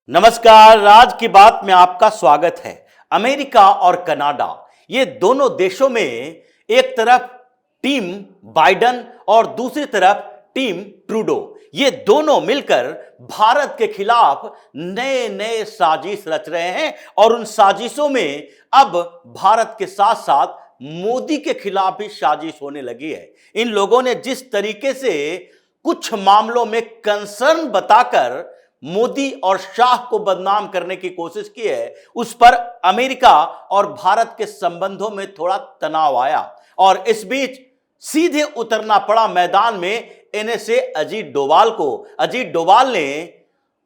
नमस्कार। आज की बात में आपका स्वागत है। अमेरिका और कनाडा, ये दोनों देशों में एक तरफ टीम बाइडन और दूसरी तरफ टीम ट्रूडो, ये दोनों मिलकर भारत के खिलाफ नए नए साजिश रच रहे हैं और उन साजिशों में अब भारत के साथ साथ मोदी के खिलाफ भी साजिश होने लगी है। इन लोगों ने जिस तरीके से कुछ मामलों में कंसर्न बताकर मोदी और शाह को बदनाम करने की कोशिश की है, उस पर अमेरिका और भारत के संबंधों में थोड़ा तनाव आया और इस बीच सीधे उतरना पड़ा मैदान में एनएसए अजीत डोभाल को। अजीत डोभाल ने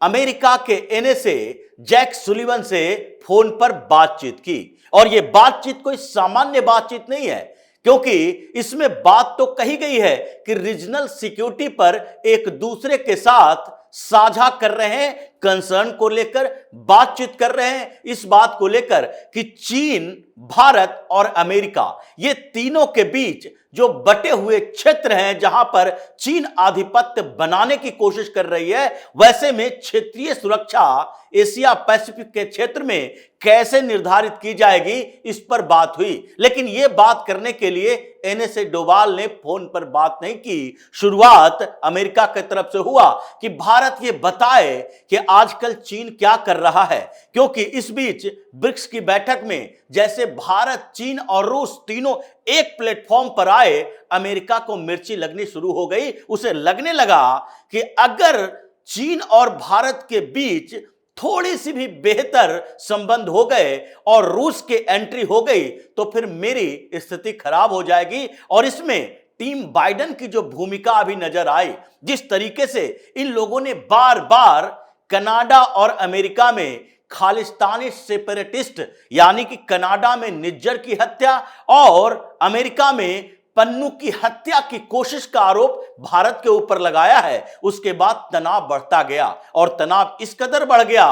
अमेरिका के एनएसए जैक सुलिवन से फोन पर बातचीत की और यह बातचीत कोई सामान्य बातचीत नहीं है, क्योंकि इसमें बात तो कही गई है कि रीजनल सिक्योरिटी पर एक दूसरे के साथ साझा कर रहे हैं, कंसर्न को लेकर बातचीत कर रहे हैं, इस बात को लेकर कि चीन, भारत और अमेरिका, ये तीनों के बीच जो बटे हुए क्षेत्र हैं, जहां पर चीन आधिपत्य बनाने की कोशिश कर रही है, वैसे में क्षेत्रीय सुरक्षा एशिया पैसिफिक के क्षेत्र में कैसे निर्धारित की जाएगी, इस पर बात हुई। लेकिन यह बात करने के लिए एनएसए डोभाल ने फोन पर बात नहीं की। शुरुआत अमेरिका की तरफ से हुआ कि भारत ये बताए कि आजकल चीन क्या कर रहा है, क्योंकि इस बीच ब्रिक्स की बैठक में जैसे भारत, चीन और रूस तीनों एक प्लेटफॉर्म पर आए, अमेरिका को मिर्ची लगनी शुरू हो गई। उसे लगने लगा कि अगर चीन और भारत के बीच थोड़ी सी भी बेहतर संबंध हो गए और रूस के एंट्री हो गई तो फिर मेरी स्थिति खराब हो जाएगी। और इसमें टीम बाइडन की जो भूमिका अभी नजर आई, जिस तरीके से इन लोगों ने बार बार कनाडा और अमेरिका में खालिस्तानी सेपरेटिस्ट, यानी कि कनाडा में निज्जर की हत्या और अमेरिका में पन्नू की हत्या की कोशिश का आरोप भारत के ऊपर लगाया है, उसके बाद तनाव बढ़ता गया और तनाव इस कदर बढ़ गया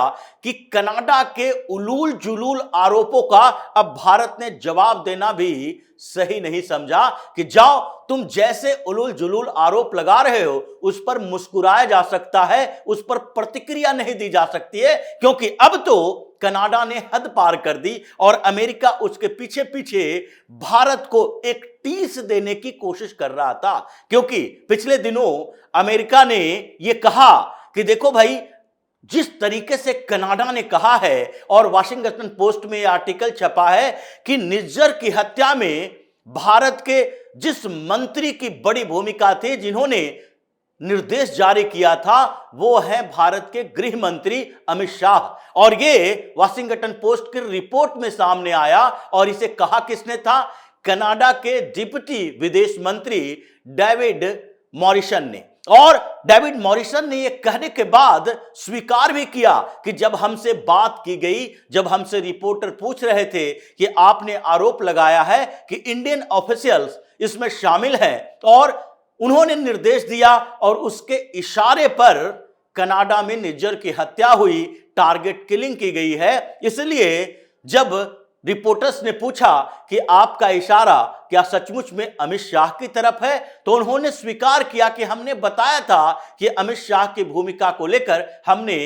कि कनाडा के उलूल जुलूल आरोपों का अब भारत ने जवाब देना भी सही नहीं समझा कि जाओ, तुम जैसे उलूल जुलूल आरोप लगा रहे हो उस पर मुस्कुराया जा सकता है, उस पर प्रतिक्रिया नहीं दी जा सकती है, क्योंकि अब तो कनाडा ने हद पार कर दी और अमेरिका उसके पीछे पीछे भारत को एक टीस देने की कोशिश कर रहा था। क्योंकि पिछले दिनों अमेरिका ने यह कहा कि देखो भाई, जिस तरीके से कनाडा ने कहा है और वाशिंगटन पोस्ट में यह आर्टिकल छपा है कि निज्जर की हत्या में भारत के जिस मंत्री की बड़ी भूमिका थी, जिन्होंने निर्देश जारी किया था, वो है भारत के गृह मंत्री अमित शाह। और ये वाशिंगटन पोस्ट की रिपोर्ट में सामने आया और इसे कहा किसने था? कनाडा के डिप्टी विदेश मंत्री डेविड मॉरिसन ने। और डेविड मॉरिसन ने यह कहने के बाद स्वीकार भी किया कि जब हमसे बात की गई, जब हमसे रिपोर्टर पूछ रहे थे कि आपने आरोप लगाया है कि इंडियन ऑफिशियल्स इसमें शामिल हैं, और उन्होंने निर्देश दिया और उसके इशारे पर कनाडा में निज्जर की हत्या हुई, टारगेट किलिंग की गई है। इसलिए जब रिपोर्टर्स ने पूछा कि आपका इशारा क्या सचमुच में अमित शाह की तरफ है, तो उन्होंने स्वीकार किया कि हमने बताया था कि अमित शाह की भूमिका को लेकर हमने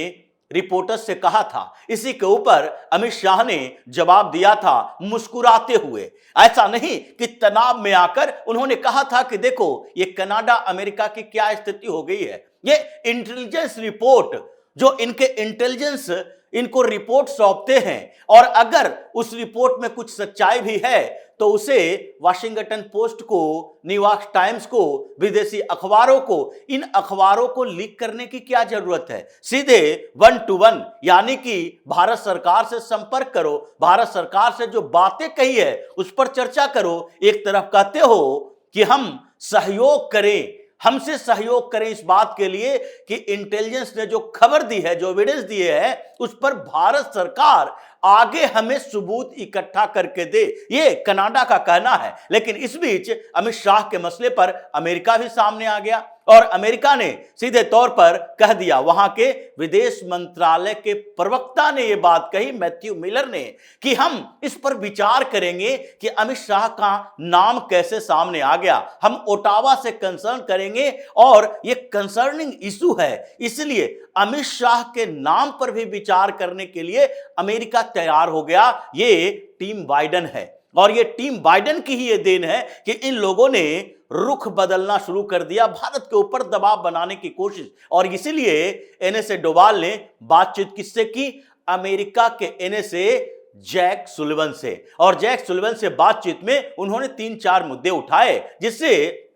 रिपोर्टर्स से कहा था। इसी के ऊपर अमित शाह ने जवाब दिया था मुस्कुराते हुए। ऐसा नहीं कि तनाव में आकर उन्होंने कहा था कि देखो, ये कनाडा अमेरिका की क्या स्थिति हो गई है। ये इंटेलिजेंस रिपोर्ट, जो इनके इंटेलिजेंस इनको रिपोर्ट सौंपते हैं, और अगर उस रिपोर्ट में कुछ सच्चाई भी है तो उसे वाशिंगटन पोस्ट को, न्यूयॉर्क टाइम्स को, विदेशी अखबारों को, इन अखबारों को लीक करने की क्या जरूरत है? सीधे 1 to 1, यानी कि भारत सरकार से संपर्क करो, भारत सरकार से जो बातें कही है उस पर चर्चा करो। एक तरफ कहते हो कि हम सहयोग करें, हमसे सहयोग करें इस बात के लिए कि इंटेलिजेंस ने जो खबर दी है, जो एविडेंस दिए हैं, उस पर भारत सरकार आगे हमें सबूत इकट्ठा करके दे, ये कनाडा का कहना है। लेकिन इस बीच अमित शाह के मसले पर अमेरिका भी सामने आ गया। और अमेरिका ने सीधे तौर पर कह दिया, वहां के विदेश मंत्रालय के प्रवक्ता ने यह बात कही, मैथ्यू मिलर ने, कि हम इस पर विचार करेंगे कि अमित शाह का नाम कैसे सामने आ गया, हम ओटावा से कंसर्न करेंगे और यह कंसर्निंग इशू है, इसलिए अमित शाह के नाम पर भी विचार करने के लिए अमेरिका तैयार हो गया। ये टीम बाइडेन है और ये टीम बाइडेन की ही ये देन है कि इन लोगों ने रुख बदलना शुरू कर दिया, भारत के ऊपर दबाव बनाने की कोशिश। और इसीलिए एनएसए डोवाल ने बातचीत किससे की? अमेरिका के एनएसए जैक सुलिवन से। और जैक सुलिवन से बातचीत में उन्होंने 3-4 मुद्दे उठाए, जिससे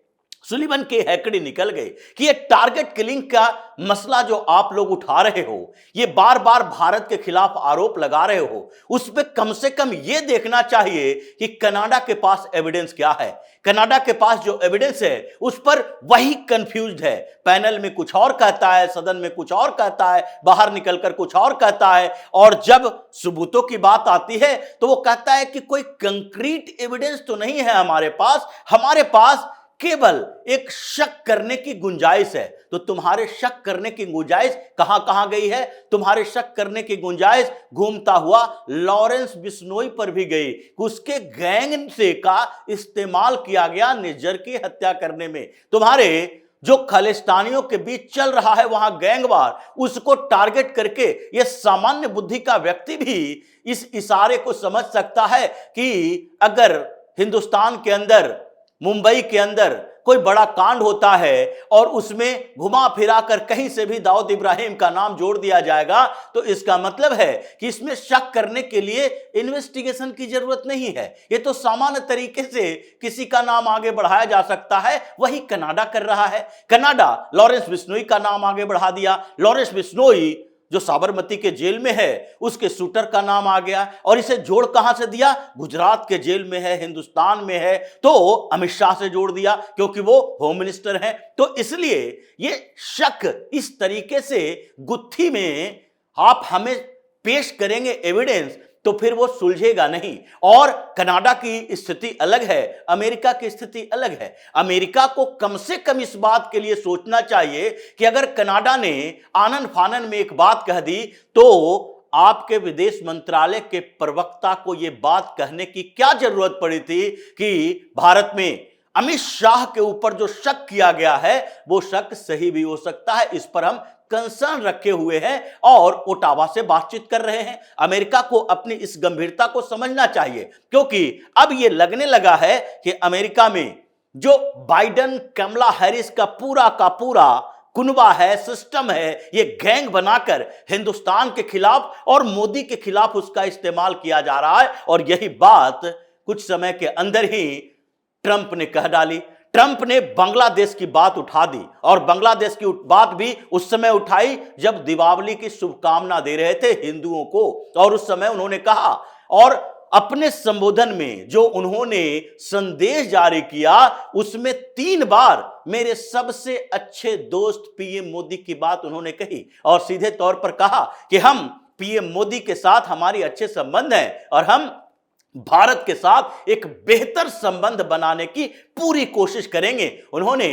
सुलिवन के हैकड़ी निकल गए कि ये टारगेट किलिंग का मसला जो आप लोग उठा रहे हो, ये बार बार भारत के खिलाफ आरोप लगा रहे हो, उस पे कम से कम ये देखना चाहिए कि कनाडा के पास एविडेंस क्या है। कनाडा के पास जो एविडेंस है उस पर वही कंफ्यूज्ड है, पैनल में कुछ और कहता है, सदन में कुछ और कहता है, बाहर निकलकर कुछ और कहता है, और जब सबूतों की बात आती है तो वो कहता है कि कोई कंक्रीट एविडेंस तो नहीं है हमारे पास केवल एक शक करने की गुंजाइश है। तो तुम्हारे शक करने की गुंजाइश कहां कहां गई है? तुम्हारे शक करने की गुंजाइश घूमता हुआ लॉरेंस बिश्नोई पर भी गई, उसके गैंग से का इस्तेमाल किया गया निज्जर की हत्या करने में। तुम्हारे जो खालिस्तानियों के बीच चल रहा है वहां गैंगवार, उसको टारगेट करके यह सामान्य बुद्धि का व्यक्ति भी इस इशारे को समझ सकता है कि अगर हिंदुस्तान के अंदर, मुंबई के अंदर कोई बड़ा कांड होता है और उसमें घुमा फिरा कर कहीं से भी दाऊद इब्राहिम का नाम जोड़ दिया जाएगा, तो इसका मतलब है कि इसमें शक करने के लिए इन्वेस्टिगेशन की जरूरत नहीं है। ये तो सामान्य तरीके से किसी का नाम आगे बढ़ाया जा सकता है। वही कनाडा कर रहा है। कनाडा लॉरेंस बिश्नोई का नाम आगे बढ़ा दिया। लॉरेंस बिश्नोई जो साबरमती के जेल में है, उसके शूटर का नाम आ गया, और इसे जोड़ कहां से दिया? गुजरात के जेल में है, हिंदुस्तान में है, तो अमित शाह से जोड़ दिया क्योंकि वो होम मिनिस्टर हैं। तो इसलिए ये शक इस तरीके से गुत्थी में आप हमें पेश करेंगे एविडेंस, तो फिर वो सुलझेगा नहीं। और कनाडा की स्थिति अलग है, अमेरिका की स्थिति अलग है। अमेरिका को कम से कम इस बात के लिए सोचना चाहिए कि अगर कनाडा ने आनन फानन में एक बात कह दी, तो आपके विदेश मंत्रालय के प्रवक्ता को यह बात कहने की क्या जरूरत पड़ी थी कि भारत में अमित शाह के ऊपर जो शक किया गया है वो शक सही भी हो सकता है। इस पर हम कंसर्न रखे हुए हैं और ओटावा से बातचीत कर रहे हैं। अमेरिका को अपनी इस गंभीरता को समझना चाहिए, क्योंकि अब यह लगने लगा है कि अमेरिका में जो बाइडेन कमला हैरिस का पूरा कुनबा है, सिस्टम है, ये गैंग बनाकर हिंदुस्तान के खिलाफ और मोदी के खिलाफ उसका इस्तेमाल किया जा रहा है। और यही बात कुछ समय के अंदर ही ट्रंप ने कह डाली। ट्रंप ने बांग्लादेश की बात उठा दी, और बांग्लादेश की बात भी उस समय उठाई जब दीपावली की शुभकामना दे रहे थे हिंदुओं को। और उस समय उन्होंने कहा, और अपने संबोधन में जो उन्होंने संदेश जारी किया उसमें 3 बार मेरे सबसे अच्छे दोस्त पीएम मोदी की बात उन्होंने कही, और सीधे तौर पर कहा कि हम पीएम मोदी के साथ हमारी अच्छे संबंध हैं और हम भारत के साथ एक बेहतर संबंध बनाने की पूरी कोशिश करेंगे। उन्होंने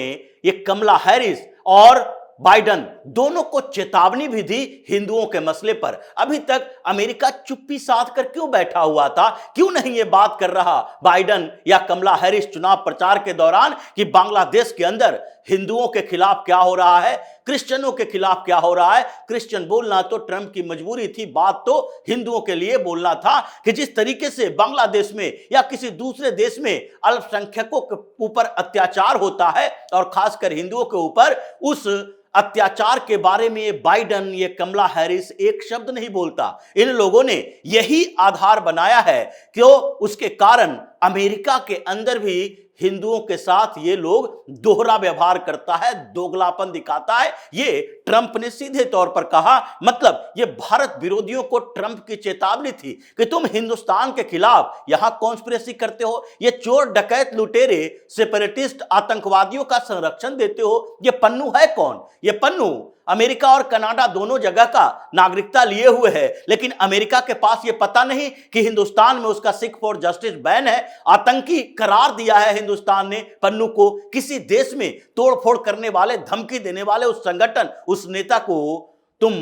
ये कमला हैरिस और बाइडेन दोनों को चेतावनी भी दी हिंदुओं के मसले पर। अभी तक अमेरिका चुप्पी साध कर क्यों बैठा हुआ था? क्यों नहीं ये बात कर रहा बाइडेन या कमला हैरिस चुनाव प्रचार के दौरान कि बांग्लादेश के अंदर हिंदुओं के खिलाफ क्या हो रहा है, क्रिश्चियनों के खिलाफ क्या हो रहा है? क्रिश्चियन बोलना तो ट्रंप की मजबूरी थी, बात तो हिंदुओं के लिए बोलना था कि जिस तरीके से बांग्लादेश में या किसी दूसरे देश में अल्पसंख्यकों के ऊपर अत्याचार होता है और खासकर हिंदुओं के ऊपर, उस अत्याचार के बारे में ये बाइडेन, ये कमला हैरिस एक शब्द नहीं बोलता। इन लोगों ने यही आधार बनाया है कि उसके कारण अमेरिका के अंदर भी हिंदुओं के साथ ये लोग दोहरा व्यवहार करता है, दोगलापन दिखाता है। ये ट्रंप ने सीधे तौर पर कहा, मतलब ये भारत विरोधियों को ट्रंप की चेतावनी थी कि तुम हिंदुस्तान के खिलाफ यहां कॉन्स्पिरेसी करते हो, ये चोर डकैत लुटेरे सेपरेटिस्ट आतंकवादियों का संरक्षण देते हो। ये पन्नू है कौन? ये पन्नू अमेरिका और कनाडा दोनों जगह का नागरिकता लिए हुए है, लेकिन अमेरिका के पास यह पता नहीं कि हिंदुस्तान में उसका सिख फॉर जस्टिस बैन है। आतंकी करार दिया है हिंदुस्तान ने पन्नू को। किसी देश में तोड़फोड़ करने वाले, धमकी देने वाले उस संगठन, उस नेता को तुम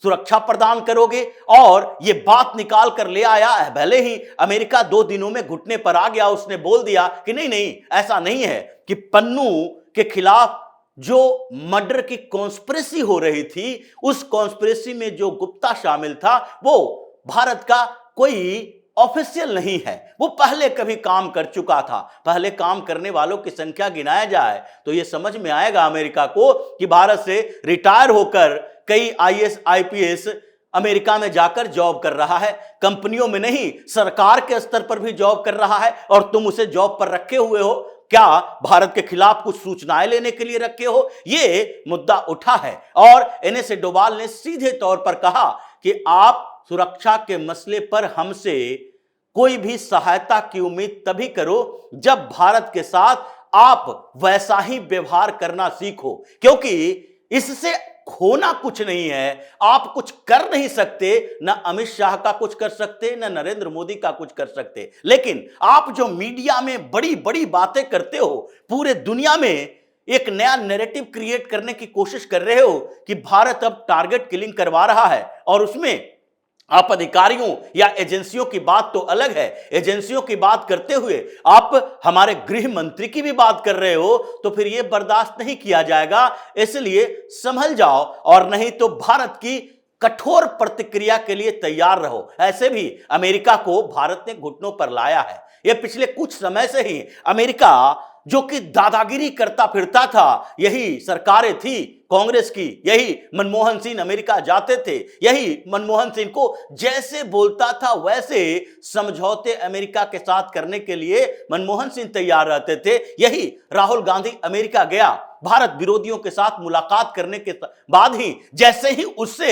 सुरक्षा प्रदान करोगे? और ये बात निकाल कर ले आया है। भले ही अमेरिका 2 दिनों में घुटने पर आ गया, उसने बोल दिया कि नहीं नहीं ऐसा नहीं है, कि पन्नू के खिलाफ जो मर्डर की कॉन्स्पिरेसी हो रही थी, उस कॉन्स्पिरेसी में जो गुप्ता शामिल था वो भारत का कोई ऑफिशियल नहीं है। वो पहले कभी काम कर चुका था। पहले काम करने वालों की संख्या गिनाया जाए तो यह समझ में आएगा अमेरिका को कि भारत से रिटायर होकर कई आईएएस आईपीएस अमेरिका में जाकर जॉब कर रहा है। कंपनियों में नहीं, सरकार के स्तर पर भी जॉब कर रहा है, और तुम उसे जॉब पर रखे हुए हो। क्या भारत के खिलाफ कुछ सूचनाएं लेने के लिए रखे हो? ये मुद्दा उठा है और एनएस डोभाल ने सीधे तौर पर कहा कि आप सुरक्षा के मसले पर हमसे कोई भी सहायता की उम्मीद तभी करो जब भारत के साथ आप वैसा ही व्यवहार करना सीखो, क्योंकि इससे खोना कुछ नहीं है। आप कुछ कर नहीं सकते, ना अमित शाह का कुछ कर सकते, ना नरेंद्र मोदी का कुछ कर सकते, लेकिन आप जो मीडिया में बड़ी बड़ी बातें करते हो, पूरे दुनिया में एक नया नैरेटिव क्रिएट करने की कोशिश कर रहे हो कि भारत अब टारगेट किलिंग करवा रहा है, और उसमें आप अधिकारियों या एजेंसियों की बात तो अलग है। एजेंसियों की बात करते हुए आप हमारे गृह मंत्री की भी बात कर रहे हो, तो फिर यह बर्दाश्त नहीं किया जाएगा। इसलिए संभल जाओ, और नहीं तो भारत की कठोर प्रतिक्रिया के लिए तैयार रहो। ऐसे भी अमेरिका को भारत ने घुटनों पर लाया है। यह पिछले कुछ समय से ही अमेरिका जो कि दादागिरी करता फिरता था, यही सरकारें थी कांग्रेस की, यही मनमोहन सिंह अमेरिका जाते थे, यही मनमोहन सिंह को जैसे बोलता था वैसे समझौते अमेरिका के साथ करने के लिए मनमोहन सिंह तैयार रहते थे। यही राहुल गांधी अमेरिका गया भारत विरोधियों के साथ मुलाकात करने के बाद ही, जैसे ही उससे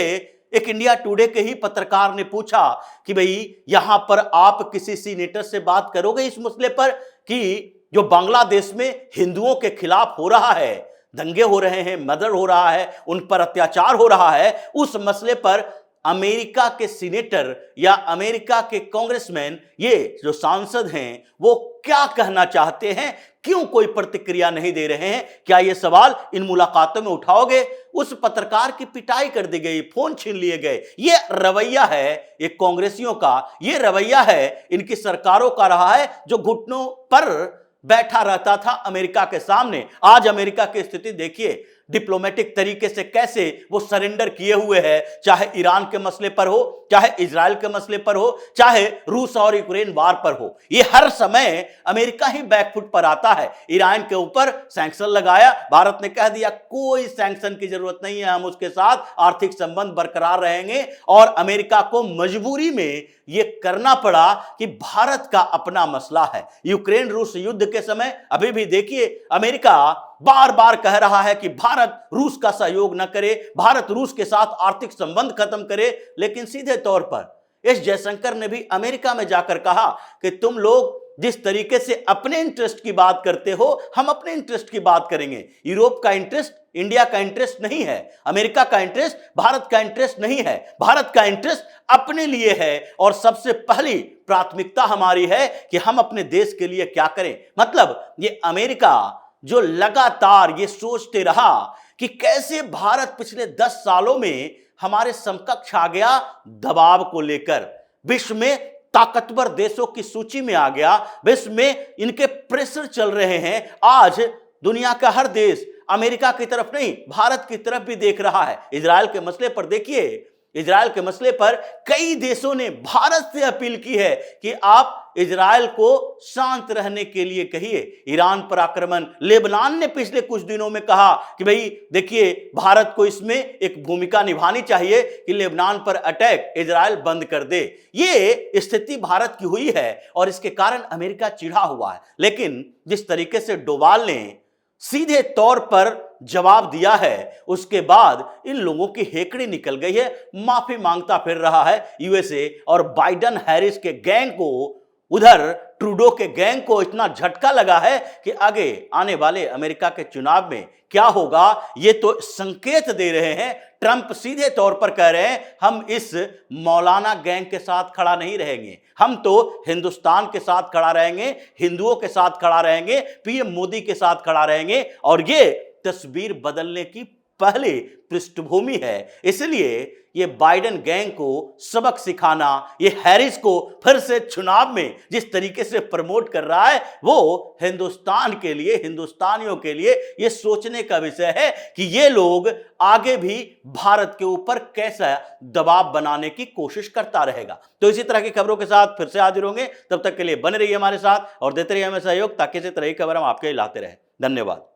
एक इंडिया टुडे के ही पत्रकार ने पूछा कि भाई यहां पर आप किसी सीनेटर से बात करोगे इस मसले पर कि जो बांग्लादेश में हिंदुओं के खिलाफ हो रहा है, दंगे हो रहे हैं, मर्डर हो रहा है, उन पर अत्याचार हो रहा है, उस मसले पर अमेरिका के सीनेटर या अमेरिका के कांग्रेसमैन, ये जो सांसद हैं, वो क्या कहना चाहते हैं, क्यों कोई प्रतिक्रिया नहीं दे रहे हैं? क्या ये सवाल इन मुलाकातों में उठाओगे? उस पत्रकार की पिटाई कर दी गई, फोन छीन लिए गए। ये रवैया है एक कांग्रेसियों का, ये रवैया है इनकी सरकारों का रहा है, जो घुटनों पर बैठा रहता था अमेरिका के सामने। आज अमेरिका की स्थिति देखिए, डिप्लोमेटिक तरीके से कैसे वो सरेंडर किए हुए हैं, चाहे ईरान के मसले पर हो, चाहे इजराइल के मसले पर हो, चाहे रूस और यूक्रेन वार पर हो। ये हर समय अमेरिका ही बैकफुट पर आता है। ईरान के ऊपर सैंक्शन लगाया, भारत ने कह दिया कोई सैंक्शन की जरूरत नहीं है, हम उसके साथ आर्थिक संबंध बरकरार रहेंगे। और अमेरिका को मजबूरी में यह करना पड़ा कि भारत का अपना मसला है। यूक्रेन रूस युद्ध के समय अभी भी देखिए, अमेरिका बार बार कह रहा है कि भारत रूस का सहयोग न करे, भारत रूस के साथ आर्थिक संबंध खत्म करे, लेकिन सीधे तौर पर एस जयशंकर ने भी अमेरिका में जाकर कहा कि तुम लोग जिस तरीके से अपने इंटरेस्ट की बात करते हो, हम अपने इंटरेस्ट की बात करेंगे। यूरोप का इंटरेस्ट इंडिया का इंटरेस्ट नहीं है, अमेरिका का इंटरेस्ट भारत का इंटरेस्ट नहीं है। भारत का इंटरेस्ट अपने लिए है, और सबसे पहली प्राथमिकता हमारी है कि हम अपने देश के लिए क्या करें। मतलब ये अमेरिका जो लगातार ये सोचते रहा कि कैसे भारत पिछले 10 सालों में हमारे समकक्ष आ गया, दबाव को लेकर विश्व में ताकतवर देशों की सूची में आ गया, विश्व में इनके प्रेशर चल रहे हैं। आज दुनिया का हर देश अमेरिका की तरफ नहीं, भारत की तरफ भी देख रहा है। इजराइल के मसले पर देखिए, इजराइल के मसले पर कई देशों ने भारत से अपील की है कि आप इजराइल को शांत रहने के लिए कहिए। ईरान पर आक्रमण, लेबनान ने पिछले कुछ दिनों में कहा कि भाई देखिए, भारत को इसमें एक भूमिका निभानी चाहिए कि लेबनान पर अटैक इजराइल बंद कर दे। ये स्थिति भारत की हुई है और इसके कारण अमेरिका चिढ़ा हुआ है। लेकिन जिस तरीके से डोभाल ने सीधे तौर पर जवाब दिया है, उसके बाद इन लोगों की हेकड़ी निकल गई है। माफी मांगता फिर रहा है यूएसए, और बाइडेन हैरिस के गैंग को उधर ट्रूडो के गैंग को इतना झटका लगा है कि आगे आने वाले अमेरिका के चुनाव में क्या होगा ये तो संकेत दे रहे हैं। ट्रंप सीधे तौर पर कह रहे हैं हम इस मौलाना गैंग के साथ खड़ा नहीं रहेंगे, हम तो हिंदुस्तान के साथ खड़ा रहेंगे, हिंदुओं के साथ खड़ा रहेंगे, पीएम मोदी के साथ खड़ा रहेंगे। और ये तस्वीर बदलने की पहली पृष्ठभूमि है। इसलिए ये बाइडेन गैंग को सबक सिखाना, ये हैरिस को फिर से चुनाव में जिस तरीके से प्रमोट कर रहा है वो हिंदुस्तान के लिए, हिंदुस्तानियों के लिए ये सोचने का विषय है कि ये लोग आगे भी भारत के ऊपर कैसा दबाव बनाने की कोशिश करता रहेगा। तो इसी तरह की खबरों के साथ फिर से हाजिर होंगे, तब तक के लिए बने रहिए हमारे साथ और देते रहिए हमें सहयोग ताकि इसी तरह की खबर हम आपके लिए लाते रहे। धन्यवाद।